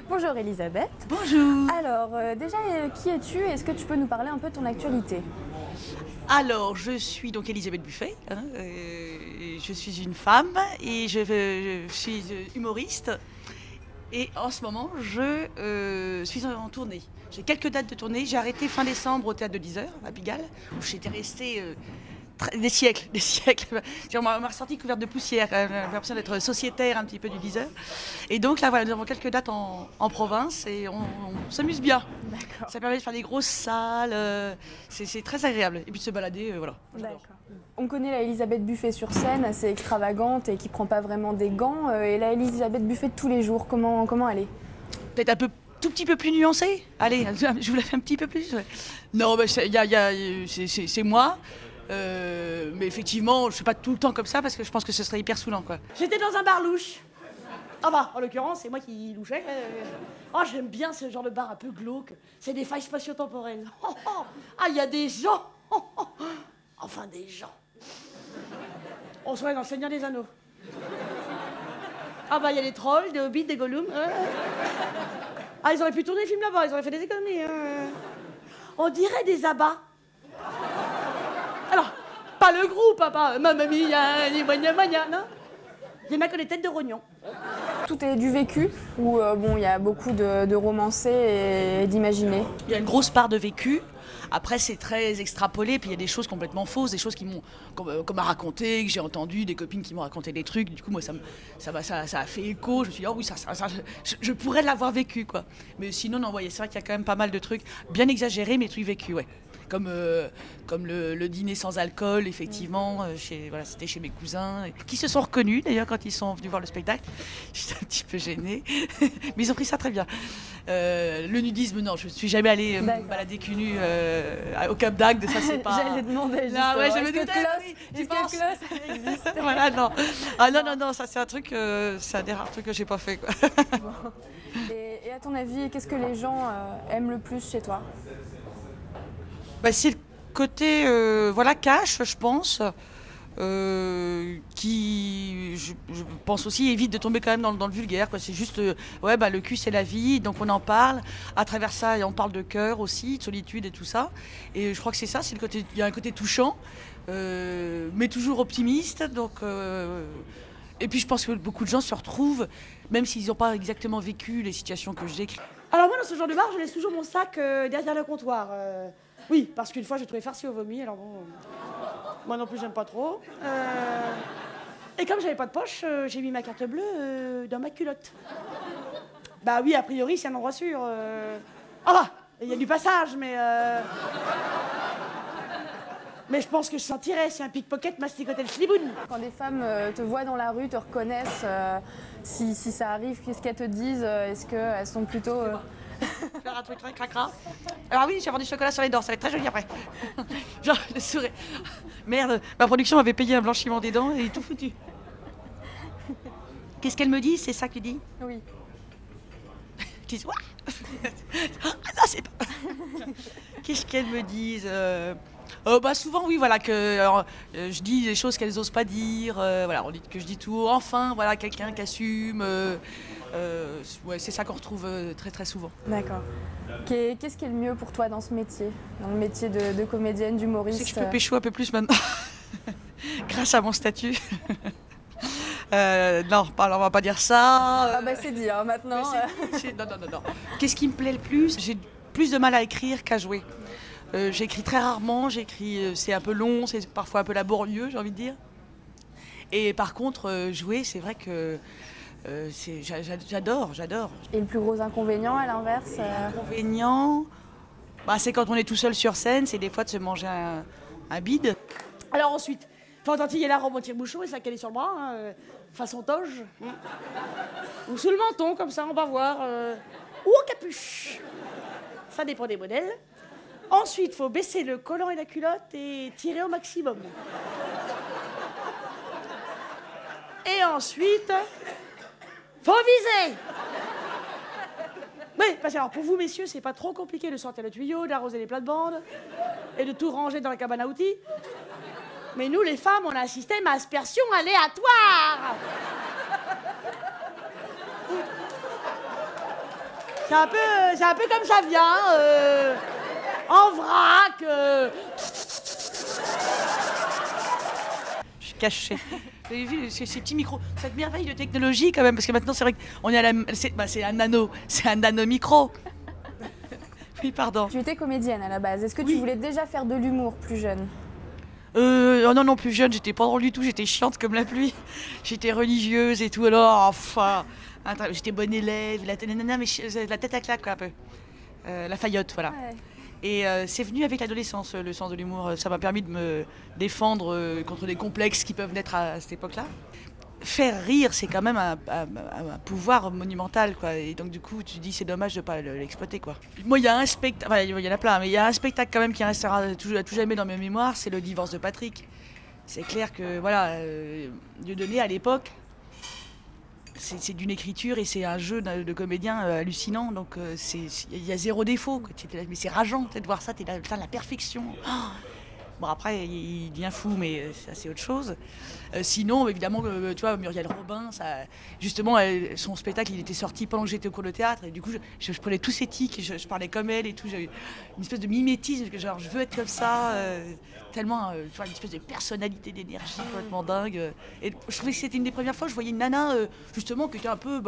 Bonjour Elisabeth. Bonjour. Alors, déjà, qui es-tu? Est-ce que tu peux nous parler un peu de ton actualité? Alors, je suis donc Elisabeth Buffet, hein, je suis une femme et je suis humoriste. Et en ce moment, je suis en tournée. J'ai quelques dates de tournée. J'ai arrêté fin décembre au Théâtre de 10 heures à Pigalle, où j'étais restée des siècles. On m'a ressorti couverte de poussière. J'ai l'impression d'être sociétaire un petit peu du 10 heures. Et donc là, voilà, nous avons quelques dates en province et on s'amuse bien. D'accord. Ça permet de faire des grosses salles. C'est très agréable. Et puis de se balader, voilà. D'accord. On connaît la Elisabeth Buffet sur scène, assez extravagante et qui prend pas vraiment des gants. Et la Elisabeth Buffet de tous les jours, comment elle est? Peut-être un peu, tout petit peu plus nuancée. Allez, je vous la fais un petit peu plus. Ouais. Non, mais c'est moi. Mais effectivement, je ne suis pas tout le temps comme ça parce que je pense que ce serait hyper saoulant, quoi. J'étais dans un bar louche. Ah bah, en l'occurrence, c'est moi qui louchais. Oh, j'aime bien ce genre de bar un peu glauque. C'est des failles spatio-temporelles. Oh, oh. Ah, il y a des gens. Oh, oh. Enfin, des gens. On serait dans le Seigneur des Anneaux. Ah bah, il y a des trolls, des hobbits, des gollums. Ah, ils auraient pu tourner le film là-bas, ils auraient fait des économies. On dirait des abats. Alors, pas le groupe, pas Mamma Mia, ni Magna Magna, non. Il y en a que les têtes de rognon. Tout est du vécu ou bon, il y a beaucoup de romancés et d'imaginés? Il y a une grosse part de vécu. Après, c'est très extrapolé, puis il y a des choses complètement fausses, des choses qui m'ont, qu'on m'a raconté, que j'ai entendu, des copines qui m'ont raconté des trucs. Du coup, moi, ça a fait écho. Je me suis dit, oh oui, je pourrais l'avoir vécu, quoi. Mais sinon, non, ouais, c'est vrai qu'il y a quand même pas mal de trucs bien exagérés, mais trucs vécus, ouais. Comme le dîner sans alcool, effectivement, voilà, c'était chez mes cousins, qui se sont reconnus d'ailleurs quand ils sont venus voir le spectacle. J'étais un petit peu gênée, mais ils ont pris ça très bien. Le nudisme, non, je ne suis jamais allée me balader cul nu au Cap d'Agde, ça c'est pas... J'allais demander justement. Là, ouais, je me Est-ce que doutais, Clos- tu est-ce que penses Clos existe? Voilà, non. Ah non, ça c'est un truc, c'est un des rares trucs que j'ai pas fait, quoi. Bon. Et à ton avis, qu'est-ce que les gens aiment le plus chez toi? Bah, c'est le côté voilà, cash, je pense, qui, je pense aussi, évite de tomber quand même dans le vulgaire, quoi. C'est juste, ouais, bah, le cul c'est la vie, donc on en parle. À travers ça, on parle de cœur aussi, de solitude et tout ça. Et je crois que c'est ça, c'est le côté, il y a un côté touchant, mais toujours optimiste. Donc, et puis je pense que beaucoup de gens se retrouvent, même s'ils n'ont pas exactement vécu les situations que je décris. Alors moi, dans ce genre de bar, je laisse toujours mon sac derrière le comptoir. Oui, parce qu'une fois, j'ai trouvé farci au vomi, alors bon... moi non plus, j'aime pas trop. Et comme j'avais pas de poche, j'ai mis ma carte bleue dans ma culotte. Bah oui, a priori, c'est un endroit sûr. Ah bah, il y a du passage, mais... Mais je pense que je sentirais si un pickpocket masticotait le schliboun. Quand des femmes te voient dans la rue, te reconnaissent, si ça arrive, qu'est-ce qu'elles te disent? Est-ce qu'elles sont plutôt... Faire un truc très cracra. Alors oui, j'ai avoir du chocolat sur les dents, ça va être très joli après. Genre, le sourire. Merde, ma production avait payé un blanchiment des dents et tout foutu. Qu'est-ce qu'elle me dit? C'est ça que tu dis? Oui. Je dis, ouah. Ah non, c'est pas... Qu'est-ce qu'elles me disent? Bah souvent oui, voilà, que je dis des choses qu'elles osent pas dire, voilà, on dit que je dis tout, enfin, voilà, quelqu'un qui assume, ouais, c'est ça qu'on retrouve très très souvent. D'accord. Qu'est-ce qui est le mieux pour toi dans ce métier? Dans le métier de comédienne, d'humoriste? C'est que je peux pécho un peu plus maintenant, grâce à mon statut. Non, on va pas dire ça. Ah bah c'est dit, hein, maintenant. Non. Qu'est-ce qui me plaît le plus? J'ai plus de mal à écrire qu'à jouer. J'écris très rarement, c'est un peu long, c'est parfois un peu laborieux, j'ai envie de dire. Et par contre, jouer, c'est vrai que j'adore. Et le plus gros inconvénient, à l'inverse L'inconvénient, bah, c'est quand on est tout seul sur scène, c'est des fois de se manger un bide. Alors ensuite, faut entantiller la robe en tire-bouchon et ça caler sur le bras, hein, façon toge. Ou sous le menton, comme ça, on va voir. Ou en capuche. Ça dépend des modèles. Ensuite, il faut baisser le collant et la culotte et tirer au maximum. Et ensuite, faut viser. Oui, parce que alors pour vous, messieurs, c'est pas trop compliqué de sortir le tuyau, d'arroser les plates-bandes et de tout ranger dans la cabane à outils. Mais nous, les femmes, on a un système à aspersion aléatoire. C'est un peu comme ça vient, en vrac. Je suis cachée. Vous avez vu ces petits micros, cette merveille de technologie quand même, parce que maintenant c'est vrai qu'on est à la... C'est un nano micro. Oui, pardon. Tu étais comédienne à la base. Est-ce que Oui. tu voulais déjà faire de l'humour plus jeune? Oh non, plus jeune, j'étais pas drôle du tout, j'étais chiante comme la pluie. J'étais religieuse et tout, alors, enfin, j'étais bonne élève, la tête à claque, quoi, un peu. La faillotte, voilà. Ouais. Et c'est venu avec l'adolescence, le sens de l'humour. Ça m'a permis de me défendre contre des complexes qui peuvent naître à cette époque-là. Faire rire, c'est quand même un pouvoir monumental, quoi. Et donc, du coup, tu te dis, c'est dommage de ne pas l'exploiter, quoi. Moi, il y a un spectacle, enfin, il y en a plein, mais il y a un spectacle quand même qui restera à tout jamais dans mes mémoires, c'est le divorce de Patrick. C'est clair que, voilà, Dieudonné, à l'époque, c'est d'une écriture et c'est un jeu de comédien hallucinant. Donc, il y a zéro défaut, quoi. Mais c'est rageant, de voir ça, t'es là, putain, la perfection. Oh. Bon, après, il devient fou, mais ça, c'est autre chose. Sinon, évidemment, tu vois, Muriel Robin, justement, son spectacle, il était sorti pendant que j'étais au cours de théâtre. Et du coup, je prenais tous ses tics, je parlais comme elle et tout. J'avais une espèce de mimétisme, genre, je veux être comme ça. Tellement, tu vois, une espèce de personnalité, d'énergie complètement dingue. Et je trouvais que c'était une des premières fois que je voyais une nana, justement, qui était un peu,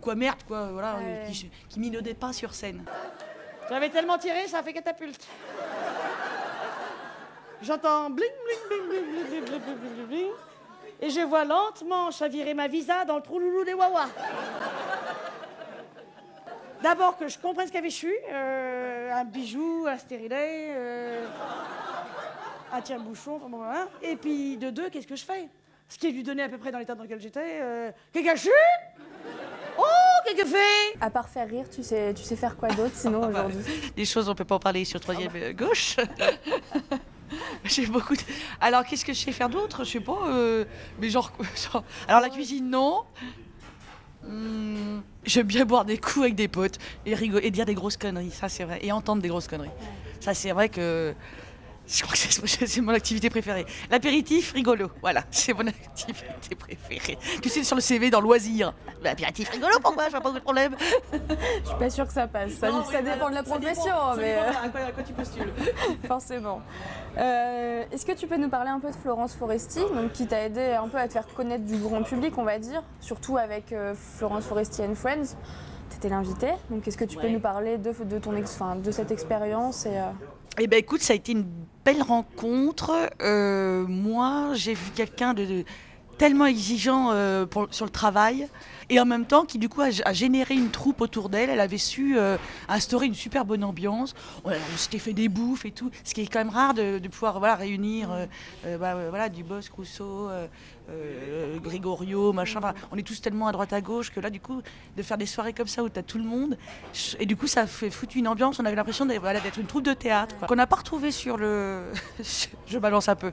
quoi, merde, quoi, voilà, Ouais. qui minaudait pas sur scène. J'avais tellement tiré, ça a fait catapulte. J'entends bling, bling, bling, bling, bling, bling, bling, bling, bling, et je vois lentement chavirer ma visa dans le trou loulou des Wawa. D'abord que je comprenne ce qu'avait chu, un bijou, un stérilet, un tire-bouchon, enfin bon, voilà. Et puis de deux, qu'est-ce que je fais? Ce qui est lui donné à peu près dans l'état dans lequel j'étais. Quelqu'un chu? Oh, quelqu'un fait? À part faire rire, tu sais faire quoi d'autre sinon aujourd'hui? Des choses on peut pas en parler sur troisième gauche. J'ai beaucoup de... Alors qu'est-ce que je sais faire d'autre? Je sais pas. Mais genre... Alors la cuisine non. J'aime bien boire des coups avec des potes et rigoler et dire des grosses conneries. Ça c'est vrai. Et entendre des grosses conneries. Ça c'est vrai que... Je crois que c'est mon activité préférée. L'apéritif rigolo, voilà, c'est mon activité préférée. Tu sais, sur le CV, dans loisir. L'apéritif rigolo, pourquoi? Je vois pas de problème. Je suis pas sûre que ça passe. Ça dépend de la profession, mais À quoi tu postules. forcément. Est-ce que tu peux nous parler un peu de Florence Foresti, donc, qui t'a aidé un peu à te faire connaître du grand public, on va dire, surtout avec Florence Foresti and Friends. T'étais l'invité, donc est-ce que tu peux nous parler de cette expérience et, Eh ben écoute, ça a été une belle rencontre. Moi, j'ai vu quelqu'un de tellement exigeant sur le travail et en même temps qui du coup a généré une troupe autour d'elle. Elle avait su instaurer une super bonne ambiance. On s'était fait des bouffes et tout, ce qui est quand même rare de pouvoir réunir Dubosc, Rousseau, Grégorio, machin. Enfin, on est tous tellement à droite à gauche que là du coup de faire des soirées comme ça où t'as tout le monde et du coup ça fait foutu une ambiance. On avait l'impression d'être une troupe de théâtre quoi, qu'on n'a pas retrouvé sur le je balance un peu.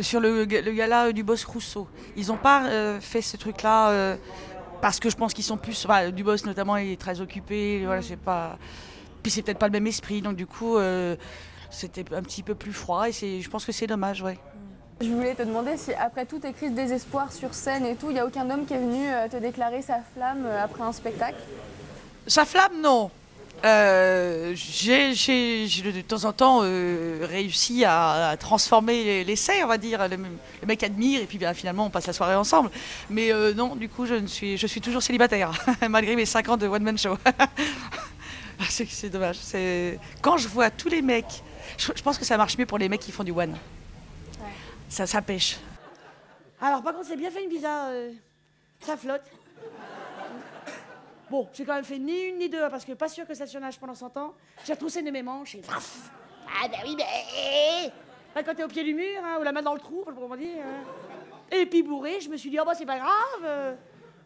Sur le gala Dubosc Rousseau. Ils n'ont pas fait ce truc-là parce que je pense qu'ils sont plus... Dubosc notamment, il est très occupé, voilà, c'est pas... Puis c'est peut-être pas le même esprit, donc du coup, c'était un petit peu plus froid et je pense que c'est dommage, ouais. Je voulais te demander si, après toutes tes crises de désespoir sur scène et tout, il n'y a aucun homme qui est venu te déclarer sa flamme après un spectacle? Sa flamme, non. J'ai de temps en temps réussi à transformer l'essai, on va dire. Le mec admire et puis finalement on passe la soirée ensemble. Mais non, du coup je suis toujours célibataire, malgré mes 5 ans de one-man show. C'est dommage. Quand je vois tous les mecs, je pense que ça marche mieux pour les mecs qui font du one. Ouais. Ça pêche. Alors par contre, c'est bien fait une visa, ça flotte. Bon, j'ai quand même fait ni une ni deux, parce que pas sûr que ça surnage pendant 100 ans. J'ai retroussé de mes manches et vraf. Ah ben oui, mais... Là, quand t'es au pied du mur, ou la main dans le trou, faut le dire. Et puis bourré, je me suis dit, oh bah c'est pas grave,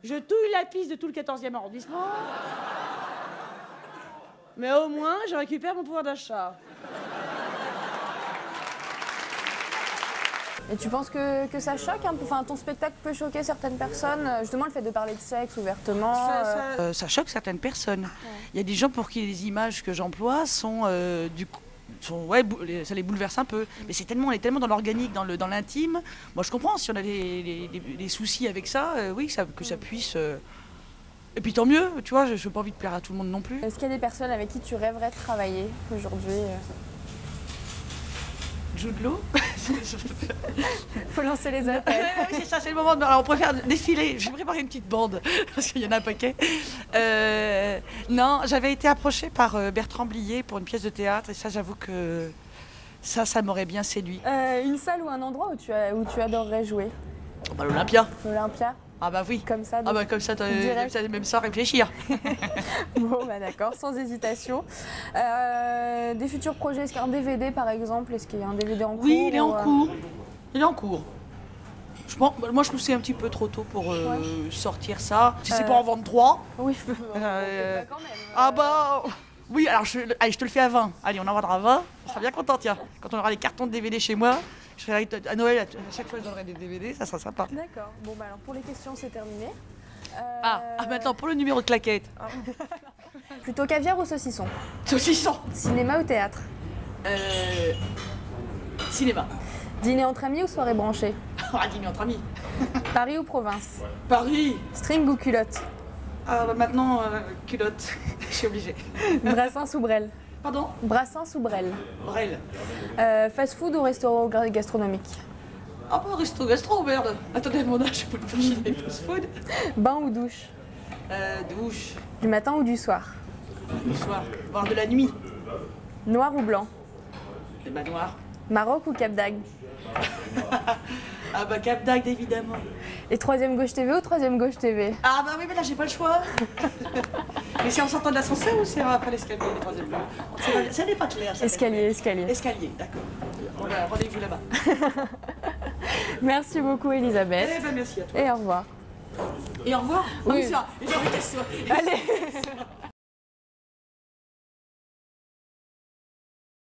je touille la piste de tout le 14e arrondissement. Mais au moins, je récupère mon pouvoir d'achat. Et tu penses que ça choque un peu? Enfin, ton spectacle peut choquer certaines personnes, justement le fait de parler de sexe ouvertement. Ça choque certaines personnes. Il y a des gens pour qui les images que j'emploie sont ça les bouleverse un peu. Mais on est tellement dans l'organique, dans l'intime. Moi, je comprends, si on a des soucis avec ça, oui, que ça puisse... Et puis tant mieux, tu vois, je n'ai pas envie de plaire à tout le monde non plus. Est-ce qu'il y a des personnes avec qui tu rêverais de travailler aujourd'hui? Jude Law. Faut lancer les appels. Oui, c'est ça, c'est le moment. Alors, on préfère défiler. Je vais préparer une petite bande, parce qu'il y en a un paquet. Non, j'avais été approchée par Bertrand Blier pour une pièce de théâtre, et ça, j'avoue que ça m'aurait bien séduit. Une salle ou un endroit où tu adorerais jouer? Bah, l'Olympia. L'Olympia? Ah bah oui. Comme ça. Ah bah comme ça, même sans réfléchir. Bon bah d'accord, sans hésitation. Des futurs projets, est-ce qu'il y a un DVD par exemple? Est-ce qu'il y a un DVD en cours? Oui, il est en cours. Il est en cours. Moi je trouve que c'est un petit peu trop tôt pour sortir ça. Si c'est pas en vendre 3. Oui, quand même. Ah bah oui, alors je te le fais à 20. Allez, on en vendra 20. Je serai bien content, tiens. Quand on aura les cartons de DVD chez moi, je serai à Noël, à chaque fois je donnerai des DVD, ça sera sympa. D'accord. Bon bah alors pour les questions c'est terminé. Maintenant pour le numéro de claquette. Plutôt caviar ou saucisson? Saucisson. Cinéma ou théâtre? Cinéma. Dîner entre amis ou soirée branchée? Dîner entre amis. Paris ou province? Paris. String ou culotte? Ah bah maintenant, culotte, je suis obligée. Brassens ou Brel? Pardon? Brassens ou Brel? Brel. Fast-food ou restaurant gastronomique? Ah bah resto-gastro, merde. Attendez, mon âge, je peux le faire chez les fast-food. Bain ou douche? Douche. Du matin ou du soir? Du soir, voire de la nuit. Noir ou blanc? Et bah noir. Maroc ou Cap d'Agde? Ah bah Cap d'Agde, évidemment. Et troisième gauche TV ou troisième gauche TV? Ah bah oui, mais là j'ai pas le choix. Mais c'est en sortant de l'ascenseur ou c'est après l'escalier, les troisième blocs? Ça n'est pas clair. Escalier. Escalier, d'accord. On a rendez-vous là-bas. Merci beaucoup Elisabeth. Eh ben merci à toi. Et au revoir. Et au revoir. Oui. Ah oui, ça. Et j'ai envie de Allez.